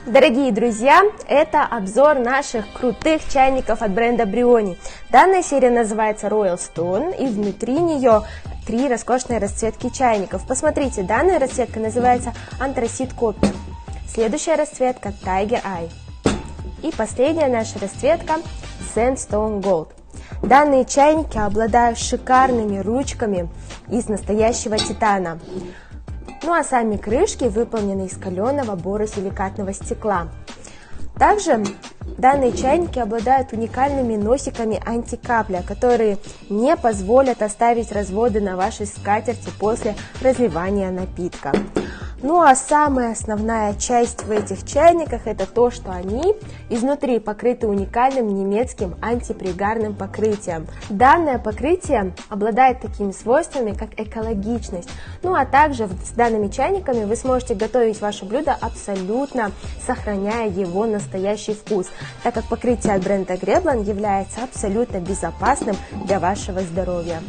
Дорогие друзья, это обзор наших крутых чайников от бренда Brioni. Данная серия называется Royal Stone, и внутри нее 3 роскошные расцветки чайников. Посмотрите, данная расцветка называется Anthracite Copper, следующая расцветка Tiger Eye и последняя наша расцветка Sandstone Gold. Данные чайники обладают шикарными ручками из настоящего титана. Ну а сами крышки выполнены из каленого боросиликатного стекла. Также данные чайники обладают уникальными носиками антикапля, которые не позволят оставить разводы на вашей скатерти после разливания напитка. Ну а самая основная часть в этих чайниках — это то, что они изнутри покрыты уникальным немецким антипригарным покрытием. Данное покрытие обладает такими свойствами, как экологичность. Ну а также с данными чайниками вы сможете готовить ваше блюдо, абсолютно сохраняя его настоящий вкус, так как покрытие от бренда Grevlan является абсолютно безопасным для вашего здоровья.